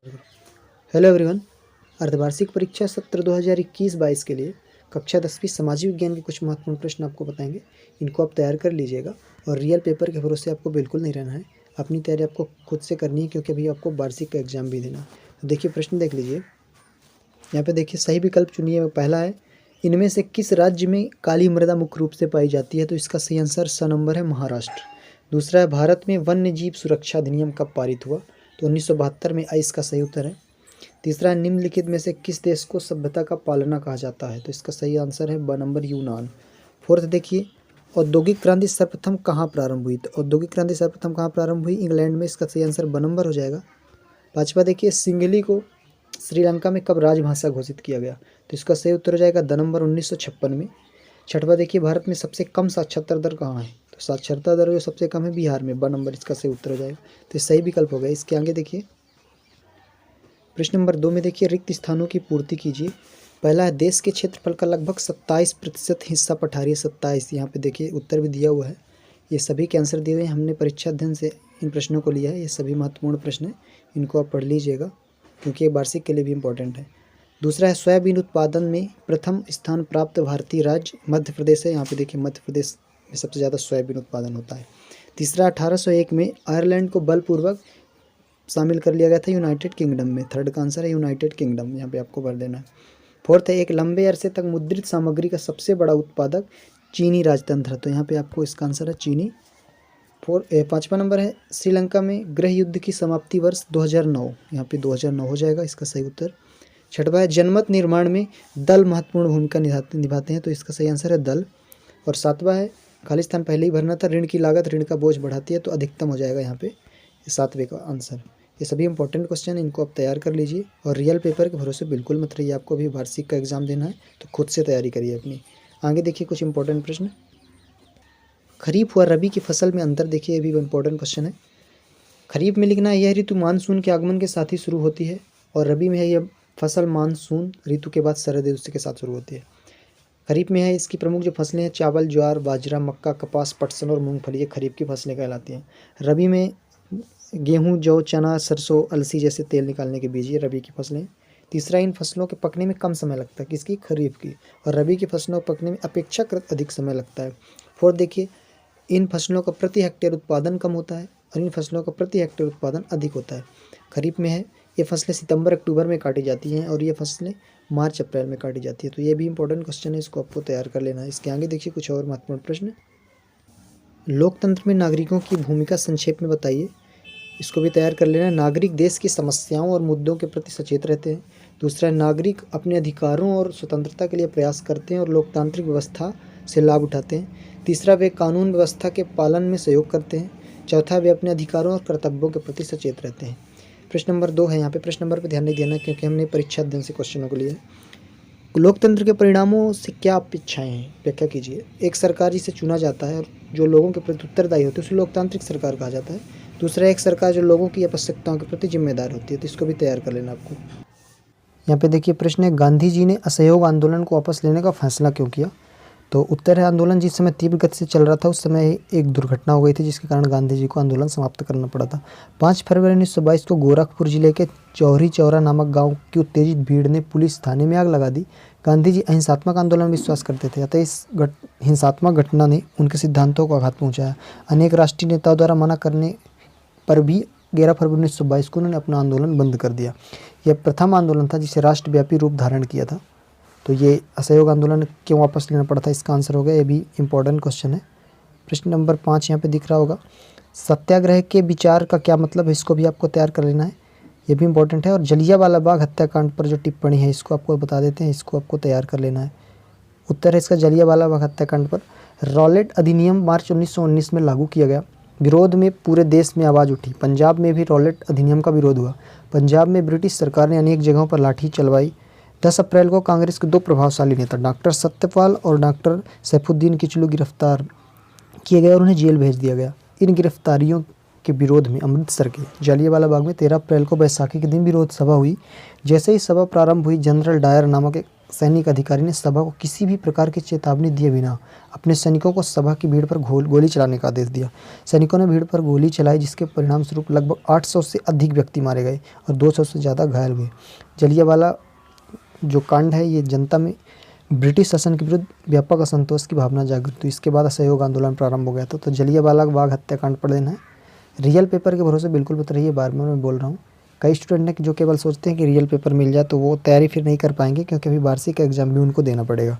Hello everyone. अर्धवार्षिक परीक्षा सत्र 2021-22 के लिए कक्षा 10वीं सामाजिक विज्ञान के कुछ महत्वपूर्ण प्रश्न आपको बताएंगे। इनको आप तैयार कर लीजिएगा और रियल पेपर के भरोसे आपको बिल्कुल नहीं रहना है। अपनी तैयारी आपको खुद से करनी है क्योंकि अभी आपको वार्षिक का एग्जाम भी देना है। तो देखिए प्रश्न देख लीजिए। यहाँ पे देखिए सही विकल्प चुनिए। पहला है, इनमें से किस राज्य में काली मृदा मुख्य रूप से पाई जाती है? तो इसका सही आंसर स नंबर है महाराष्ट्र। दूसरा है, भारत में वन्य जीव सुरक्षा अधिनियम कब पारित हुआ? तो 1972 में इसका सही उत्तर है। तीसरा है, निम्नलिखित में से किस देश को सभ्यता का पालना कहा जाता है? तो इसका सही आंसर है ब नंबर यूनान। फोर्थ देखिए, औद्योगिक क्रांति सर्वप्रथम कहाँ प्रारंभ हुई? तो औद्योगिक क्रांति सर्वप्रथम कहाँ प्रारंभ हुई? इंग्लैंड में। इसका सही आंसर ब नंबर हो जाएगा। पांचवा देखिए, सिंगली को श्रीलंका में कब राजभाषा घोषित किया गया? तो इसका सही उत्तर हो जाएगा द नंबर 1956 में। छठवा देखिए, भारत में सबसे कम साक्षरता दर कहाँ है? तो साक्षरता दर जो सबसे कम है बिहार में। ब नंबर इसका सही उत्तर हो जाएगा। तो सही विकल्प हो गया। इसके आगे देखिए प्रश्न नंबर 2 में देखिए, रिक्त स्थानों की पूर्ति कीजिए। पहला है, देश के क्षेत्रफल का लगभग 27% हिस्सा पठारी है। 27 यहाँ पे देखिए उत्तर भी दिया हुआ है। ये सभी के आंसर दिए हुए हैं। हमने परीक्षा अध्ययन से इन प्रश्नों को लिया है। ये सभी महत्वपूर्ण प्रश्न हैं, इनको आप पढ़ लीजिएगा क्योंकि ये वार्षिक के लिए भी इम्पोर्टेंट है। दूसरा है, सोयाबीन उत्पादन में प्रथम स्थान प्राप्त भारतीय राज्य मध्य प्रदेश है। यहाँ पे देखिए मध्य प्रदेश में सबसे ज़्यादा सोयाबीन उत्पादन होता है। तीसरा, 1801 में आयरलैंड को बलपूर्वक शामिल कर लिया गया था यूनाइटेड किंगडम में। थर्ड का आंसर है यूनाइटेड किंगडम, यहाँ पे आपको भर देना है। फोर्थ है, एक लंबे अरसे तक मुद्रित सामग्री का सबसे बड़ा उत्पादक चीनी राजतंत्र है। तो यहाँ पे आपको इसका आंसर है चीनी। पाँचवा नंबर है, श्रीलंका में गृह युद्ध की समाप्ति वर्ष 2009। यहाँ पे 2009 हो जाएगा इसका सही उत्तर। छठवा है, जनमत निर्माण में दल महत्वपूर्ण भूमिका निभाते हैं। तो इसका सही आंसर है दल। और सातवां है, खालिस्तान पहले ही भरना था, ऋण की लागत ऋण का बोझ बढ़ाती है। तो अधिकतम हो जाएगा यहाँ पे सातवें का आंसर। ये सभी इंपॉर्टेंट क्वेश्चन, इनको आप तैयार कर लीजिए और रियल पेपर के भरोसे बिल्कुल मत रहिए। आपको अभी वार्षिक का एग्जाम देना है तो खुद से तैयारी करिए अपनी। आगे देखिए कुछ इंपॉर्टेंट प्रश्न। खरीफ व रबी की फसल में अंतर देखिए, ये भी इंपॉर्टेंट क्वेश्चन है। खरीफ में लिखना है, यह ऋतु मानसून के आगमन के साथ ही शुरू होती है। और रबी में है, यह फसल मानसून ऋतु के बाद शरद ऋतु के साथ शुरू होती है। खरीफ में है, इसकी प्रमुख जो फसलें हैं चावल, ज्वार, बाजरा, मक्का, कपास, पटसन और मूंगफली, ये खरीफ की फसलें कहलाती हैं। रबी में गेहूं, जौ, चना, सरसों, अलसी जैसे तेल निकालने के बीज, ये रबी की फसलें। तीसरा, इन फसलों के पकने में कम समय लगता है, किसकी? खरीफ की। और रबी की फसलों को पकने में अपेक्षाकृत अधिक समय लगता है। फोर्थ देखिए, इन फसलों का प्रति हेक्टेयर उत्पादन कम होता है और इन फसलों का प्रति हेक्टेयर उत्पादन अधिक होता है। खरीफ में है, ये फसलें सितंबर अक्टूबर में काटी जाती हैं और ये फसलें मार्च अप्रैल में काटी जाती है। तो ये भी इंपॉर्टेंट क्वेश्चन है, इसको आपको तैयार कर लेना है। इसके आगे देखिए कुछ और महत्वपूर्ण प्रश्न। लोकतंत्र में नागरिकों की भूमिका संक्षेप में बताइए, इसको भी तैयार कर लेना है। नागरिक देश की समस्याओं और मुद्दों के प्रति सचेत रहते हैं। दूसरा है, नागरिक अपने अधिकारों और स्वतंत्रता के लिए प्रयास करते हैं और लोकतांत्रिक व्यवस्था से लाभ उठाते हैं। तीसरा, वे कानून व्यवस्था के पालन में सहयोग करते हैं। चौथा, वे अपने अधिकारों और कर्तव्यों के प्रति सचेत रहते हैं। प्रश्न नंबर 2 है, यहाँ पे प्रश्न नंबर पर ध्यान नहीं देना क्योंकि हमने परीक्षा अध्ययन से क्वेश्चनों को लिया है। लोकतंत्र के परिणामों से क्या अपेक्षाएं हैं, व्याख्या कीजिए। एक सरकार जिसे चुना जाता है और जो लोगों के प्रति उत्तरदायी होती है उसे लोकतांत्रिक सरकार कहा जाता है। दूसरा, एक सरकार जो लोगों की आवश्यकताओं के प्रति जिम्मेदार होती है। तो इसको भी तैयार कर लेना आपको। यहाँ पे देखिए प्रश्न है, गांधी जी ने असहयोग आंदोलन को वापस लेने का फैसला क्यों किया? तो उत्तर है, आंदोलन जिस समय तीव्र गति से चल रहा था उस समय एक दुर्घटना हो गई थी जिसके कारण गांधी जी को आंदोलन समाप्त करना पड़ा था। 5 फरवरी 1922 को गोरखपुर जिले के चौरी चौरा नामक गांव की उत्तेजित भीड़ ने पुलिस थाने में आग लगा दी। गांधी जी अहिंसात्मक आंदोलन में विश्वास करते थे, अतः इस हिंसात्मक घटना ने उनके सिद्धांतों को आघात पहुँचाया। अनेक राष्ट्रीय नेताओं द्वारा मना करने पर भी 11 फरवरी 1922 को उन्होंने अपना आंदोलन बंद कर दिया। यह प्रथम आंदोलन था जिसे राष्ट्रव्यापी रूप धारण किया था। तो ये असहयोग आंदोलन क्यों वापस लेना पड़ा था, इसका आंसर होगा। ये भी इंपॉर्टेंट क्वेश्चन है। प्रश्न नंबर 5 यहाँ पे दिख रहा होगा, सत्याग्रह के विचार का क्या मतलब है, इसको भी आपको तैयार कर लेना है, ये भी इंपॉर्टेंट है। और जलियांवाला बाग हत्याकांड पर जो टिप्पणी है इसको आपको बता देते हैं, इसको आपको तैयार कर लेना है। उत्तर है इसका जलियांवाला बाग हत्याकांड पर रॉलेट अधिनियम मार्च 1919 में लागू किया गया। विरोध में पूरे देश में आवाज़ उठी। पंजाब में भी रॉलेट अधिनियम का विरोध हुआ। पंजाब में ब्रिटिश सरकार ने अनेक जगहों पर लाठी चलवाई। 10 अप्रैल को कांग्रेस के 2 प्रभावशाली नेता डॉक्टर सत्यपाल और डॉक्टर सैफुद्दीन किचलू गिरफ्तार किए गए और उन्हें जेल भेज दिया गया। इन गिरफ्तारियों के विरोध में अमृतसर के जलियांवाला बाग में 13 अप्रैल को बैसाखी के दिन विरोध सभा हुई। जैसे ही सभा प्रारंभ हुई, जनरल डायर नामक एक सैनिक अधिकारी ने सभा को किसी भी प्रकार की चेतावनी दिए बिना अपने सैनिकों को सभा की भीड़ पर गोली चलाने का आदेश दिया। सैनिकों ने भीड़ पर गोली चलाई, जिसके परिणाम स्वरूप लगभग 800 से अधिक व्यक्ति मारे गए और 200 से ज़्यादा घायल हुए। जलियांवाला जो कांड है, ये जनता में ब्रिटिश शासन के विरुद्ध व्यापक असंतोष की भावना जागृत हुई। इसके बाद असहयोग आंदोलन प्रारंभ हो गया था। तो जलियांवाला बाग हत्याकांड पढ़ लेना है। रियल पेपर के भरोसे बिल्कुल मत रहिए, बार बार मैं बोल रहा हूँ। कई स्टूडेंट हैं जो केवल सोचते हैं कि रियल पेपर मिल जाए तो वो तैयारी फिर नहीं कर पाएंगे, क्योंकि अभी वार्षिक एग्जाम भी उनको देना पड़ेगा।